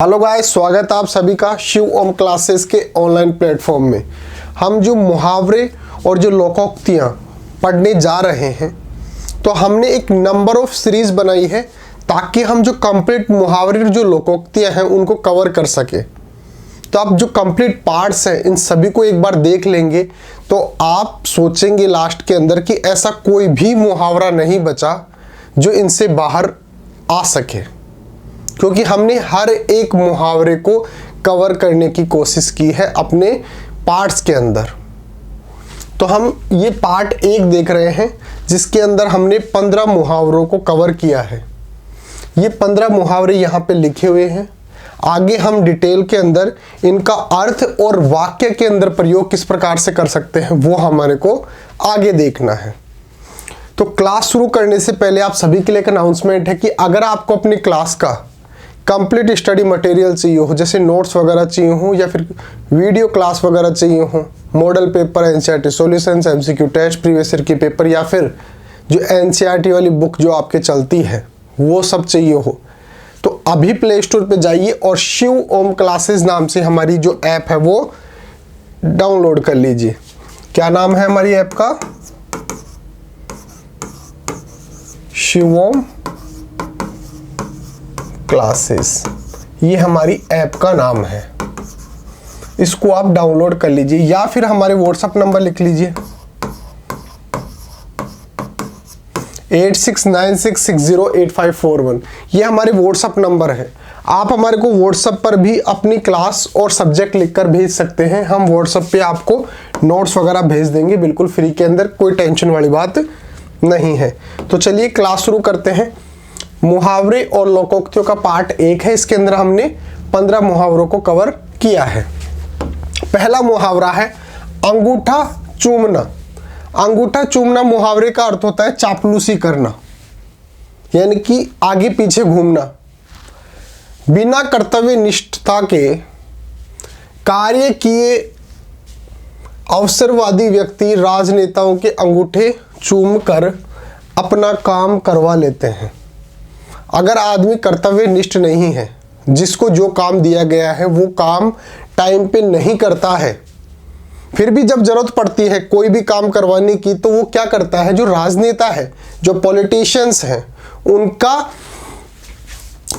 Hello guys, स्वागत है आप सभी का शिव ओम क्लासेस के ऑनलाइन प्लेटफॉर्म में। हम जो मुहावरे और जो लोकोक्तियाँ पढ़ने जा रहे हैं, तो हमने एक नंबर ऑफ सीरीज बनाई है ताकि हम जो कंप्लीट मुहावरे जो लोकोक्तियाँ हैं उनको कवर कर सके। तो आप जो कंप्लीट पार्ट्स हैं इन सभी को एक बार देख लेंगे तो आप सोचेंगे लास्ट के अंदर कि ऐसा कोई भी मुहावरा नहीं बचा जो इनसे बाहर आ सके, क्योंकि हमने हर एक मुहावरे को कवर करने की कोशिश की है अपने पार्ट्स के अंदर। तो हम ये पार्ट 1 देख रहे हैं जिसके अंदर हमने 15 मुहावरों को कवर किया है। ये 15 मुहावरे यहाँ पे लिखे हुए हैं। आगे हम डिटेल के अंदर इनका अर्थ और वाक्य के अंदर प्रयोग किस प्रकार से कर सकते हैं वो हमारे को आगे देखना है। तो क्लास शुरू करने से पहले आप सभी के लिए एक अनाउंसमेंट है कि अगर आपको अपनी क्लास का कंप्लीट स्टडी मटेरियल चाहिए हो, जैसे नोट्स वगैरह चाहिए हो या फिर वीडियो क्लास वगैरह चाहिए हो, model paper, NCERT solutions, MCQ test, previous year की पेपर या फिर जो एनसीईआरटी वाली बुक जो आपके चलती है वो सब चाहिए हो, तो अभी प्ले स्टोर पे जाइए और शिव ओम क्लासेस नाम से हमारी जो ऐप है वो डाउनलोड कर लीजिए। क्या नाम है हमारी ऐप का? शिव ओम क्लासेस, ये हमारी ऐप का नाम है। इसको आप डाउनलोड कर लीजिए या फिर हमारे व्हाट्सएप नंबर लिख लीजिए 8696608541। ये हमारे व्हाट्सएप नंबर है। आप हमारे को व्हाट्सएप पर भी अपनी क्लास और सब्जेक्ट लिखकर भेज सकते हैं। हम व्हाट्सएप पे आपको नोट्स वगैरह भेज देंगे बिल्कुल फ्री के अंदर, कोई टेंशन वाली बात नहीं है। तो चलिए क्लास शुरू करते हैं। मुहावरे और लोकोक्तियों का पार्ट 1 है। इसके अंदर हमने 15 मुहावरों को कवर किया है। पहला मुहावरा है अंगूठा चूमना। अंगूठा चूमना मुहावरे का अर्थ होता है चापलूसी करना, यानी कि आगे पीछे घूमना। बिना कर्तव्य निष्ठता के कार्य किए अवसरवादी व्यक्ति राजनेताओं के अंगूठे चूमकर अपना काम करवा लेते हैं। अगर आदमी कर्तव्य निष्ठ नहीं है, जिसको जो काम दिया गया है वो काम टाइम पे नहीं करता है, फिर भी जब जरूरत पड़ती है कोई भी काम करवाने की, तो वो क्या करता है, जो राजनेता है, जो पॉलिटिशियंस हैं, उनका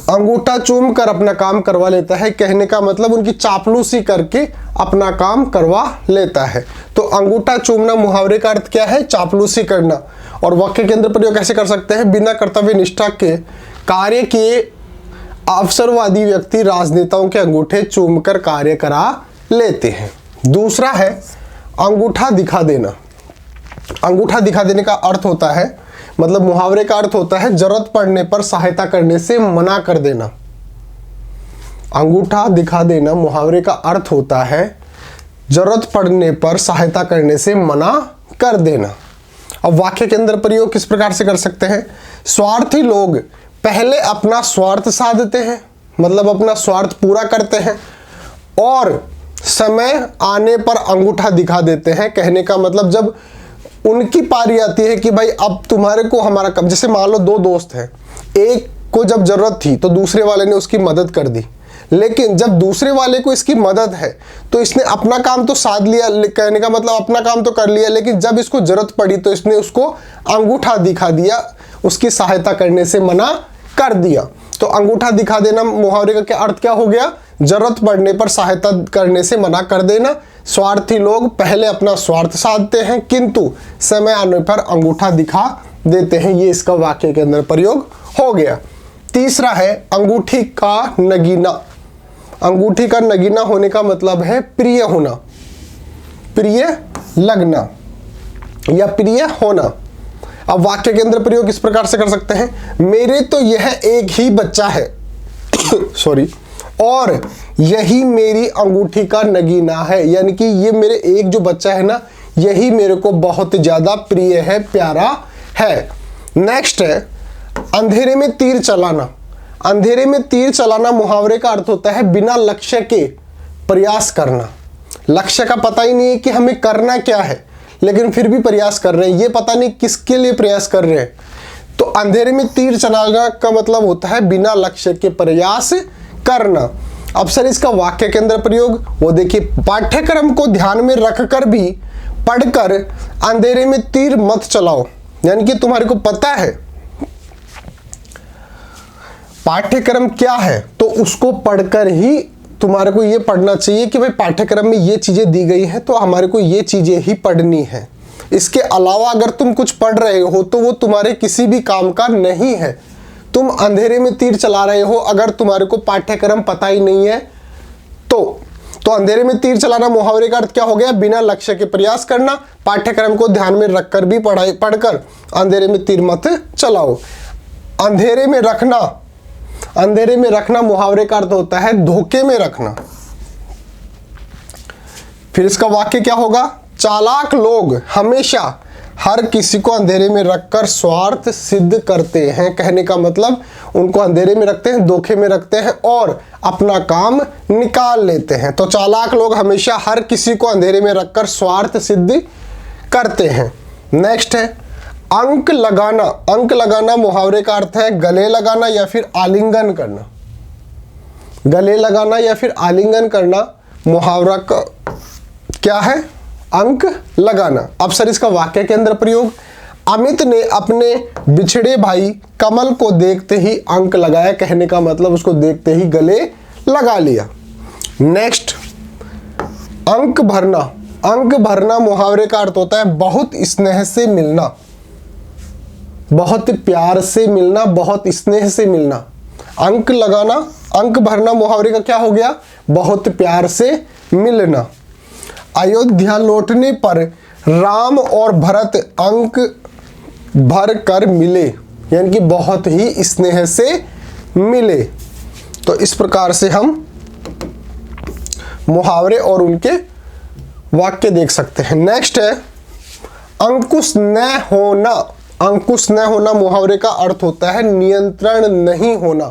अंगूठा चूम कर अपना काम करवा लेता है। कहने का मतलब उनकी चापलूसी करके अपना काम करवा लेता है। तो अंगूठा चूमना मुहावरे का अर्थ क्या है? चापलूसी करना। और वाक्य के अंदर प्रयोग कैसे कर सकते हैं? बिना कर्तव्य निष्ठा के कार्य किए अवसरवादी व्यक्ति राजनेताओं के अंगूठे चूमकर कार्य करा लेते हैं। दूसरा है अंगूठा दिखा देना। अंगूठा दिखा देने का अर्थ होता है, मतलब मुहावरे का अर्थ होता है जरूरत पड़ने पर सहायता करने से मना कर देना। अंगूठा दिखा देना मुहावरे का अर्थ होता है जरूरत पड़ने पर सहायता करने से मना कर देना। अब वाक्य के अंदर प्रयोग किस प्रकार से कर सकते हैं? स्वार्थी लोग पहले अपना स्वार्थ साधते हैं, मतलब अपना स्वार्थ पूरा करते हैं, और समय आने पर अंगूठा दिखा देते हैं। कहने का मतलब जब उनकी पारी आती है कि भाई अब तुम्हारे को हमारा काम, जैसे मान लो 2 दोस्त हैं, एक को जब जरूरत थी तो दूसरे वाले ने उसकी मदद कर दी, लेकिन जब दूसरे वाले को इसकी मदद है तो इसने अपना काम तो साध लिया, कहने का मतलब अपना काम तो कर लिया, लेकिन जब इसको जरूरत पड़ी तो इसने उसको अंगूठा दिखा दिया, उसकी सहायता करने से मना कर दिया। तो अंगूठा दिखा देना मुहावरे का क्या अर्थ क्या हो गया? जरूरत पड़ने पर सहायता करने से मना कर देना। स्वार्थी लोग पहले अपना स्वार्थ साधते हैं किंतु समय आने पर अंगूठा दिखा देते हैं। ये इसका वाक्य के अंदर प्रयोग हो गया। तीसरा है अंगूठी का नगीना। अंगूठी का नगीना होने का मतलब है प्रिय होना, प्रिय लगना या प्रिय होना। अब वाक्य के अंदर प्रयोग इस प्रकार से कर सकते हैं, मेरे तो यह एक ही बच्चा है सॉरी, और यही मेरी अंगूठी का नगीना है, यानी कि ये मेरे एक जो बच्चा है ना, यही मेरे को बहुत ज्यादा प्रिय है, प्यारा है। नेक्स्ट है अंधेरे में तीर चलाना। अंधेरे में तीर चलाना मुहावरे का अर्थ होता है बिना लक्ष्य के प्रयास करना। लक्ष्य का पता ही नहीं है कि हमें करना क्या है, लेकिन फिर भी प्रयास कर रहे हैं, ये पता नहीं किसके लिए प्रयास कर रहे हैं। तो अंधेरे में तीर चलाना का मतलब होता है बिना लक्ष्य के प्रयास करना। अब सर इसका वाक्य के अंदर प्रयोग, वो देखिए, पाठ्यक्रम को ध्यान में रखकर भी पढ़कर अंधेरे में तीर मत चलाओ। यानी कि तुम्हारे को पता है पाठ्यक्रम क्या है, तो उसको पढ़कर ही तुम्हारे को ये पढ़ना चाहिए कि भाई पाठ्यक्रम में ये चीजें दी गई हैं तो हमारे को ये चीजें ही पढ़नी है। इसके अलावा अगर तुम कुछ पढ़ रहे हो तो वो तुम्हारे किसी भी काम का नहीं है। तुम अंधेरे में तीर चला रहे हो अगर तुम्हारे को पाठ्यक्रम पता ही नहीं है तो अंधेरे में तीर चलाना मुहावरे का अर्थ क्या हो गया? बिना लक्ष्य के प्रयास करना। पाठ्यक्रम को ध्यान में रखकर भी पढ़कर अंधेरे में तीर मत चलाओ। अंधेरे में रखना मुहावरे का अर्थ होता है धोखे में रखना। फिर इसका वाक्य क्या होगा? चालाक लोग हमेशा हर किसी को अंधेरे में रखकर स्वार्थ सिद्ध करते हैं। कहने का मतलब उनको अंधेरे में रखते हैं, धोखे में रखते हैं और अपना काम निकाल लेते हैं। तो चालाक लोग हमेशा हर किसी को अंधेरे में रखकर स्वार्थ सिद्ध करते हैं। नेक्स्ट है अंक लगाना। अंक लगाना मुहावरे का अर्थ है गले लगाना या फिर आलिंगन करना। गले लगाना या फिर आलिंगन करना मुहावरा का क्या है? अंक लगाना। अब सर इसका वाक्य के अंदर प्रयोग, अमित ने अपने बिछड़े भाई कमल को देखते ही अंक लगाया। कहने का मतलब उसको देखते ही गले लगा लिया। नेक्स्ट अंक भरना। अंक भरना मुहावरे का अर्थ होता है बहुत स्नेह से मिलना, बहुत प्यार से मिलना, बहुत स्नेह से मिलना। अंक लगाना, अंक भरना मुहावरे का क्या हो गया? बहुत प्यार से मिलना। अयोध्या लौटने पर राम और भरत अंक भर कर मिले, यानी कि बहुत ही स्नेह से मिले। तो इस प्रकार से हम मुहावरे और उनके वाक्य देख सकते हैं। नेक्स्ट है अंकुश न होना। अंकुश न होना मुहावरे का अर्थ होता है नियंत्रण नहीं होना,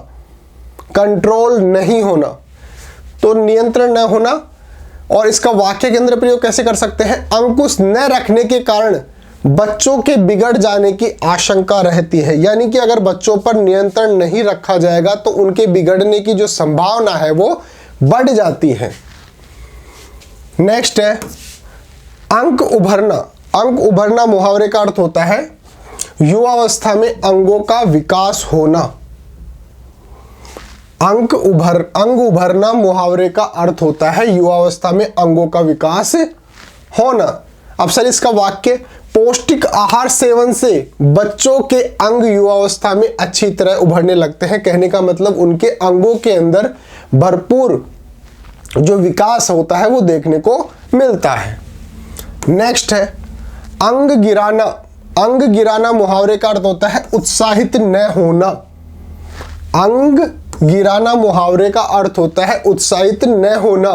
कंट्रोल नहीं होना। तो नियंत्रण न होना, और इसका वाक्य के अंदर प्रयोग कैसे कर सकते हैं? अंकुश न रखने के कारण बच्चों के बिगड़ जाने की आशंका रहती है। यानी कि अगर बच्चों पर नियंत्रण नहीं रखा जाएगा तो उनके बिगड़ने की जो संभावना है वो बढ़ जाती है। नेक्स्ट है अंक उभरना। अंक उभरना मुहावरे का अर्थ होता है युवावस्था में अंगों का विकास होना। अंग उभरना मुहावरे का अर्थ होता है युवावस्था में अंगों का विकास होना। अब सर इसका वाक्य, पौष्टिक आहार सेवन से बच्चों के अंग युवावस्था में अच्छी तरह उभरने लगते हैं। कहने का मतलब उनके अंगों के अंदर भरपूर जो विकास होता है वो देखने को मिलता है। नेक्स्ट है अंग गिराना। अंग गिराना मुहावरे का अर्थ होता है उत्साहित न होना। अंग गिराना मुहावरे का अर्थ होता है उत्साहित न होना।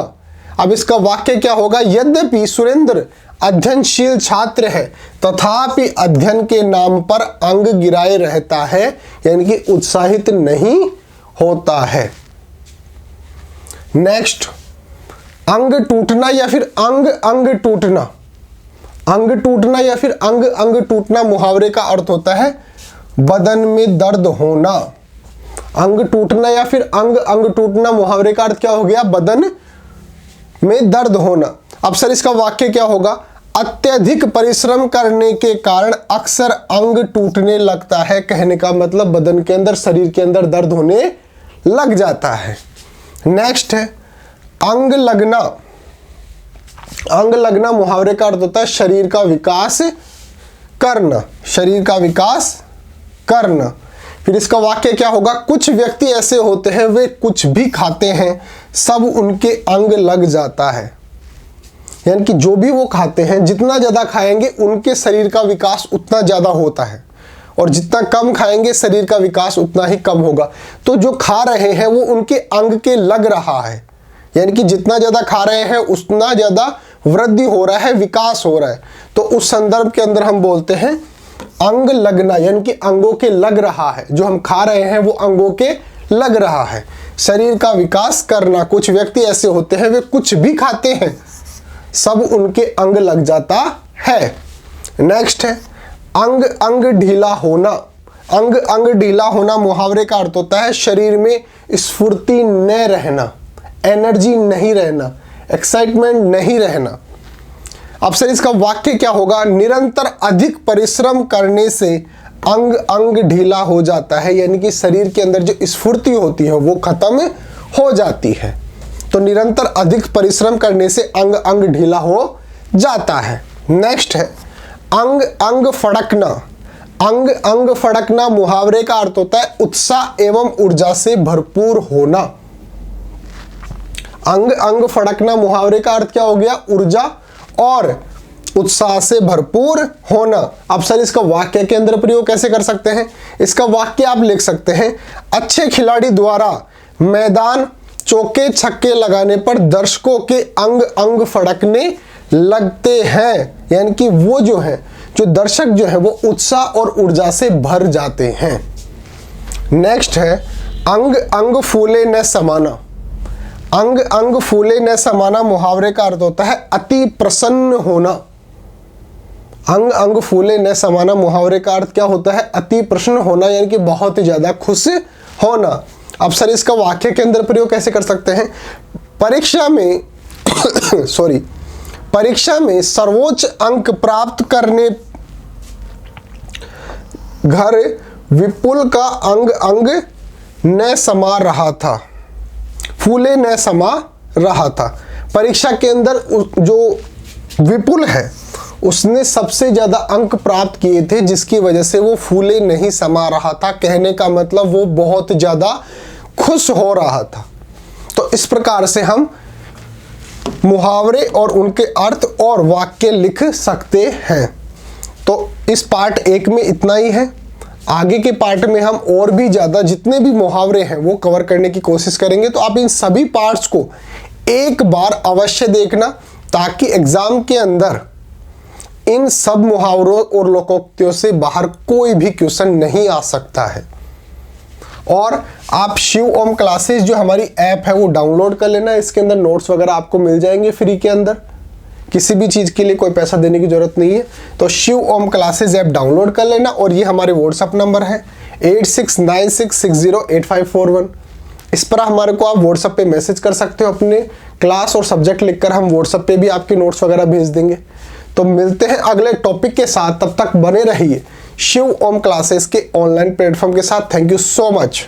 अब इसका वाक्य क्या होगा? यद्यपि सुरेंद्र अध्ययनशील छात्र है तथापि अध्ययन के नाम पर अंग गिराए रहता है, यानी कि उत्साहित नहीं होता है। नेक्स्ट अंग टूटना या फिर अंग टूटना। अंग टूटना या फिर अंग टूटना मुहावरे का अर्थ होता है बदन में दर्द होना। अंग टूटना या फिर अंग टूटना मुहावरे का अर्थ क्या हो गया? बदन में दर्द होना। अब सर इसका वाक्य क्या होगा? अत्यधिक परिश्रम करने के कारण अक्सर अंग टूटने लगता है। कहने का मतलब बदन के अंदर, शरीर के अंदर दर्द होने लग जाता है। नेक्स्ट है अंग लगना। अंग लगना मुहावरे का अर्थ होता है शरीर का विकास करना, शरीर का विकास करना। फिर इसका वाक्य क्या होगा? कुछ व्यक्ति ऐसे होते हैं वे कुछ भी खाते हैं सब उनके अंग लग जाता है। यानी कि जो भी वो खाते हैं, जितना ज़्यादा खाएंगे उनके शरीर का विकास उतना ज़्यादा होता है, और जितना कम खाएंगे शरीर का विकास उतना ही कम होगा। तो जो खा रहे हैं वो उनके अंग के लग रहा है, यानी कि जितना ज़्यादा खा रहे हैं उतना ज़्यादा वृद्धि हो रहा है, विकास हो रहा है। तो उस संदर्भ के अंदर हम बोलते हैं अंग लगना, यानी कि अंगों के लग रहा है। जो हम खा रहे हैं वो अंगों के लग रहा है। शरीर का विकास करना, कुछ व्यक्ति ऐसे होते हैं वे कुछ भी खाते हैं सब उनके अंग लग जाता है। नेक्स्ट है अंग ढीला होना। अंग ढीला होना मुहावरे का अर्थ होता है शरीर में स्फूर्ति न रहना, एनर्जी नहीं रहना, एक्साइटमेंट नहीं रहना। अब सर इसका वाक्य क्या होगा? निरंतर अधिक परिश्रम करने से अंग अंग ढीला हो जाता है, यानी कि शरीर के अंदर जो स्फूर्ति होती है वो खत्म हो जाती है। तो निरंतर अधिक परिश्रम करने से अंग अंग ढीला हो जाता है। नेक्स्ट है अंग अंग फड़कना। अंग अंग फड़कना मुहावरे का अर्थ होता है उत्साह एवं ऊर्जा से भरपूर होना। अंग अंग फड़कना मुहावरे का अर्थ क्या हो गया? ऊर्जा और उत्साह से भरपूर होना। अब सर इसका वाक्य के अंदर प्रयोग कैसे कर सकते हैं? इसका वाक्य आप लिख सकते हैं, अच्छे खिलाड़ी द्वारा मैदान चौके छक्के लगाने पर दर्शकों के अंग अंग फड़कने लगते हैं, यानी कि वो जो है, जो दर्शक जो है वो उत्साह और ऊर्जा से भर जाते हैं। नेक्स्ट है अंग अंग फूले न समाना। अंग अंग फूले न समाना मुहावरे का अर्थ होता है अति प्रसन्न होना। अंग अंग फूले न समाना मुहावरे का अर्थ क्या होता है? अति प्रसन्न होना, यानी कि बहुत ही ज्यादा खुश होना। अब सर इसका वाक्य के अंदर प्रयोग कैसे कर सकते हैं? परीक्षा में परीक्षा में सर्वोच्च अंक प्राप्त करने घर विपुल का अंग अंग न समा रहा था, फूले न समा रहा था। परीक्षा के अंदर जो विपुल है उसने सबसे ज्यादा अंक प्राप्त किए थे, जिसकी वजह से वो फूले नहीं समा रहा था। कहने का मतलब वो बहुत ज्यादा खुश हो रहा था। तो इस प्रकार से हम मुहावरे और उनके अर्थ और वाक्य लिख सकते हैं। तो इस पार्ट 1 में इतना ही है। आगे के पार्ट में हम और भी ज़्यादा जितने भी मुहावरे हैं वो कवर करने की कोशिश करेंगे। तो आप इन सभी पार्ट्स को एक बार अवश्य देखना, ताकि एग्जाम के अंदर इन सब मुहावरों और लोकोक्तियों से बाहर कोई भी क्वेश्चन नहीं आ सकता है। और आप शिव ओम क्लासेस जो हमारी ऐप है वो डाउनलोड कर लेना। इसके अंदर नोट्स वगैरह आपको मिल जाएंगे फ्री के अंदर, किसी भी चीज़ के लिए कोई पैसा देने की जरूरत नहीं है। तो शिव ओम क्लासेस ऐप डाउनलोड कर लेना। और ये हमारे व्हाट्सअप नंबर है 8696608541। इस पर हमारे को आप व्हाट्सअप पे मैसेज कर सकते हो अपने क्लास और सब्जेक्ट लिखकर। हम व्हाट्सअप पे भी आपके नोट्स वगैरह भेज देंगे। तो मिलते हैं अगले टॉपिक के साथ, तब तक बने रहिए शिव ओम क्लासेस के ऑनलाइन प्लेटफॉर्म के साथ। Thank you so much.